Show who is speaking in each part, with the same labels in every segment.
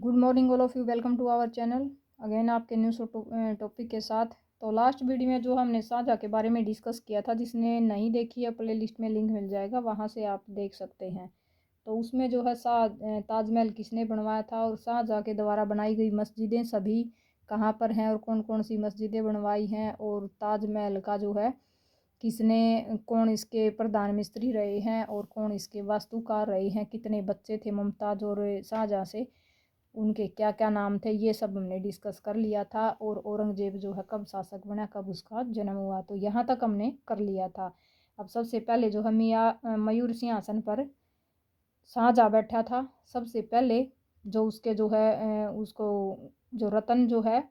Speaker 1: Good morning all of you, welcome to our channel again आपके new topic के साथ। तो लास्ट वीडियो में जो हमने शाहजहाँ के बारे में डिस्कस किया था, जिसने नहीं देखी है प्ले लिस्ट में लिंक मिल जाएगा, वहाँ से आप देख सकते हैं। तो उसमें जो है ताजमहल किसने बनवाया था और शाहजहाँ के द्वारा बनाई गई मस्जिदें सभी कहाँ पर हैं और कौन कौन सी मस्जिदें बनवाई हैं, और ताजमहल का जो है कौन इसके प्रधान मिस्त्री रहे हैं और कौन इसके वास्तुकार रहे हैं, कितने बच्चे थे मुमताज़ और शाहजहाँ से, उनके क्या क्या नाम थे, ये सब हमने डिस्कस कर लिया था। और औरंगजेब जो है कब शासक बना, कब उसका जन्म हुआ, तो यहाँ तक हमने कर लिया था। अब सबसे पहले जो है मियाँ मयूर सिंहासन पर शाहजहाँ बैठा था। सबसे पहले जो उसके जो है उसको जो रतन जो है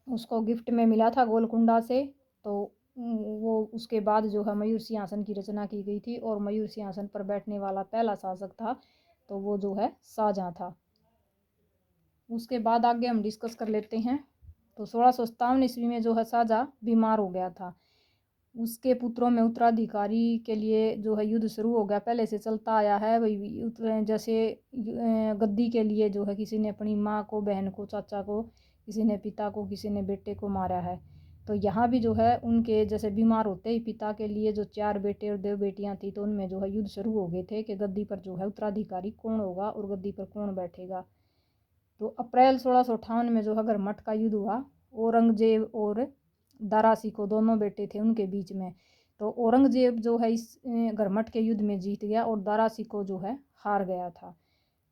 Speaker 1: उसको गिफ्ट में मिला था गोलकुंडा से, तो वो उसके बाद जो है मयूर सिंहासन की रचना की गई थी और मयूर सिंहासन पर बैठने वाला पहला शासक था तो वो जो है शाहजहाँ था। उसके बाद आगे हम डिस्कस कर लेते हैं। तो 1657 ईस्वी में जो है शाहजहाँ बीमार हो गया था। उसके पुत्रों में उत्तराधिकारी के लिए जो है युद्ध शुरू हो गया, पहले से चलता आया है वही। जैसे गद्दी के लिए जो है किसी ने अपनी माँ को, बहन को, चाचा को, किसी ने पिता को, किसी ने बेटे को मारा है। तो यहाँ भी जो है उनके जैसे बीमार होते ही पिता के लिए जो 4 बेटे और 2 बेटियाँ थी, तो उनमें जो है युद्ध शुरू हो गए थे कि गद्दी पर जो है उत्तराधिकारी कौन होगा और गद्दी पर कौन बैठेगा। तो अप्रैल 1658 में जो है गरमट का युद्ध हुआ। औरंगजेब और दारा सिकोह दोनों बेटे थे उनके बीच में। तो औरंगजेब जो है इस गरमट के युद्ध में जीत गया और दारा सिकोह जो है हार गया था।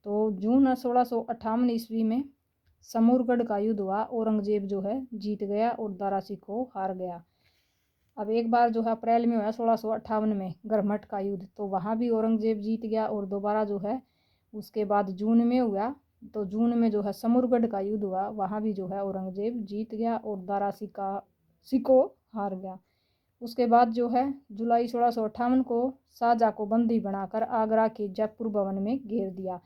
Speaker 1: तो जून 1658 ईस्वी में समूरगढ़ का युद्ध हुआ। औरंगजेब जो है जीत गया और दारा सिकोह हार गया। अब एक बार जो है अप्रैल में हुआ 1658 में गरमट का युद्ध, तो वहाँ भी औरंगजेब जीत गया और दोबारा जो है उसके बाद जून में हुआ। तो जून में जो है समूरगढ़ का युद्ध हुआ, वहाँ भी जो है औरंगजेब जीत गया और दारा सिकोह हार गया। उसके बाद जो है जुलाई 1658 को शाहजहाँ को बंदी बनाकर आगरा के जयपुर भवन में घेर दिया।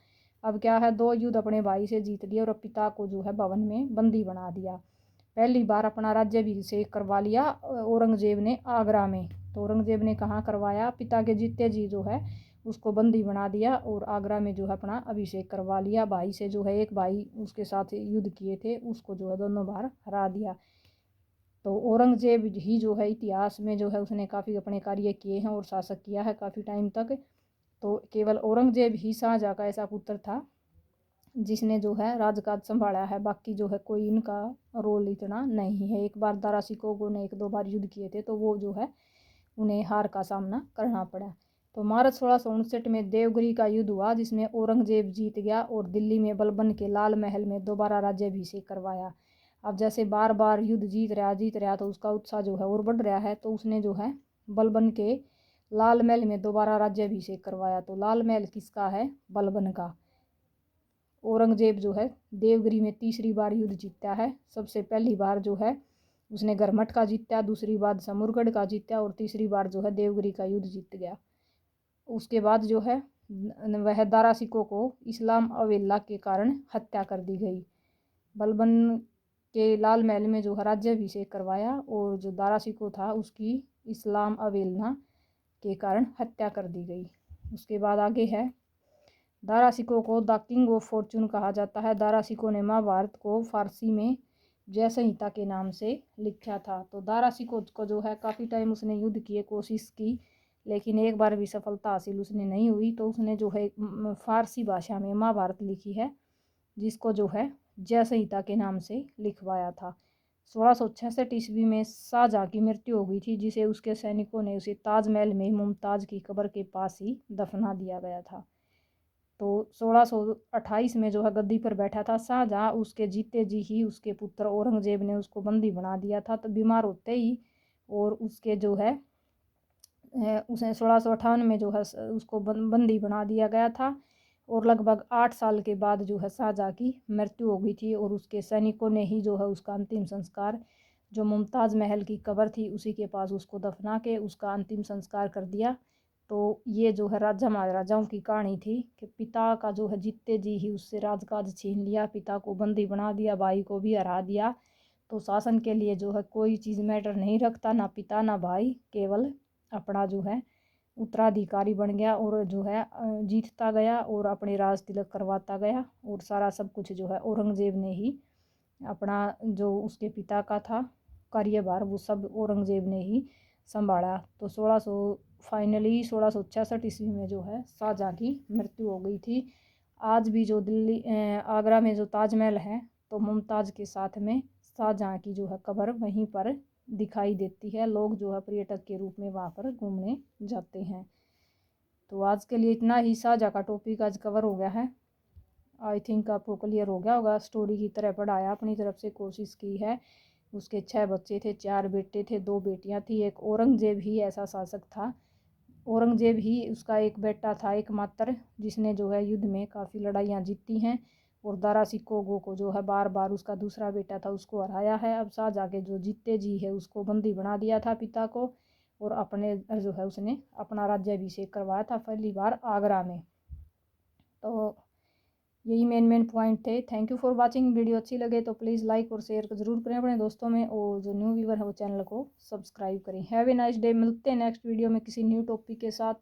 Speaker 1: अब क्या है, 2 युद्ध अपने भाई से जीत लिए और पिता को जो है भवन में बंदी बना दिया। पहली बार अपना राज्याभिषेक करवा लिया औरंगजेब ने आगरा में। तो औरंगजेब ने कहाँ करवाया, पिता के जीते जी जो है उसको बंदी बना दिया और आगरा में जो है अपना अभिषेक करवा लिया। भाई से जो है, एक भाई उसके साथ युद्ध किए थे, उसको जो है दोनों बार हरा दिया। तो औरंगजेब ही जो है इतिहास में जो है उसने काफ़ी अपने कार्य किए हैं और शासक किया है काफ़ी टाइम तक। तो केवल औरंगजेब ही शाहजहाँ का ऐसा पुत्र था जिसने जो है राजकाज संभाला है, बाकी जो है कोई इनका रोल इतना नहीं है। एक बार दारा सिकोह ने 1-2 बार युद्ध किए थे, तो वो जो है उन्हें हार का सामना करना पड़ा। तो मार्च 1659 में देवगिरी का युद्ध हुआ, जिसमें औरंगजेब जीत गया और दिल्ली में बलबन के लाल महल में दोबारा राज्याभिषेक करवाया। अब जैसे बार बार युद्ध जीत रहा तो उसका उत्साह जो है और बढ़ रहा है, तो उसने जो है बलबन के लाल महल में दोबारा राज्याभिषेक करवाया। तो लाल महल किसका है, बलबन का। औरंगजेब जो है देवगिरी में तीसरी बार युद्ध जीतता है। सबसे पहली बार जो है उसने गरमट का जीता, दूसरी बार समूरगढ़ का जीता और तीसरी बार जो है देवगिरी का युद्ध जीत गया। उसके बाद जो है वह दारा सिकोह को इस्लाम अवेला के कारण हत्या कर दी गई। बलबन के लाल महल में जो है राज्याभिषेक करवाया और जो दारा सिकोह था उसकी इस्लाम अवेलना के कारण हत्या कर दी गई। उसके बाद आगे है, दारा सिकोह को द किंग ऑफ फॉर्चून कहा जाता है। दारा सिकोह ने महाभारत को फारसी में जय संहिता के नाम से लिखा था। तो दारा सिकोह को जो है काफ़ी टाइम उसने युद्ध किए, कोशिश की, लेकिन एक बार भी सफलता हासिल उसने नहीं हुई। तो उसने जो है फारसी भाषा में महाभारत लिखी है, जिसको जो है जय संहिता के नाम से लिखवाया था। 1666 ईस्वी में शाहजहाँ की मृत्यु हो गई थी, जिसे उसके सैनिकों ने उसे ताजमहल में मुमताज़ की कब्र के पास ही दफना दिया गया था। तो 1628 में जो है गद्दी पर बैठा था शाहजहाँ, उसके जीते जी ही उसके पुत्र औरंगजेब ने उसको बंदी बना दिया था। तो बीमार होते ही और उसके जो है उसे 1658 में जो है उसको बंदी बना दिया गया था और लगभग 8 साल के बाद जो है शाहजहाँ की मृत्यु हो गई थी और उसके सैनिकों ने ही जो है उसका अंतिम संस्कार, जो मुमताज़ महल की कब्र थी उसी के पास उसको दफना के उसका अंतिम संस्कार कर दिया। तो ये जो है राजा महाराजाओं की कहानी थी कि पिता का जो है जीते जी ही उससे राजकाज छीन लिया, पिता को बंदी बना दिया, भाई को भी हरा दिया। तो शासन के लिए जो है कोई चीज़ मैटर नहीं रखता, ना पिता ना भाई, केवल अपना जो है उत्तराधिकारी बन गया और जो है जीतता गया और अपने राज तिलक करवाता गया। और सारा सब कुछ जो है औरंगज़ेब ने ही अपना जो उसके पिता का था कार्यभार वो सब औरंगज़ेब ने ही संभाला। तो 1666 ईस्वी में जो है शाहजहाँ की मृत्यु हो गई थी। आज भी जो दिल्ली आगरा में जो ताजमहल है तो मुमताज़ के साथ में शाहजहाँ की जो है कब्र वहीं पर दिखाई देती है। लोग जो है पर्यटक के रूप में वहाँ पर घूमने जाते हैं। तो आज के लिए इतना ही। शाहजहाँ का टॉपिक आज कवर हो गया है। आई थिंक आपको क्लियर हो गया होगा। स्टोरी की तरह पढ़ाया, अपनी तरफ से कोशिश की है। उसके 6 बच्चे थे, 4 बेटे थे, 2 बेटियां थी। एक औरंगज़ेब ही ऐसा शासक था, औरंगज़ेब ही उसका एक बेटा था एकमात्र, जिसने जो है युद्ध में काफ़ी लड़ाइयाँ जीती हैं और दारा सिकोगो को जो है बार बार उसका दूसरा बेटा था उसको हराया है। अब शाहजहाँ के जो जीते जी है उसको बंदी बना दिया था पिता को, और अपने जो है उसने अपना राज्याभिषेक करवाया था पहली बार आगरा में। तो यही मेन पॉइंट थे। Thank you for watching. Video अच्छी लगे तो प्लीज़ लाइक और शेयर ज़रूर करें अपने दोस्तों में, और जो न्यू व्यूवर है वो चैनल को सब्सक्राइब करें। Have a nice day. मिलते हैं नेक्स्ट वीडियो में किसी न्यू टॉपिक के साथ।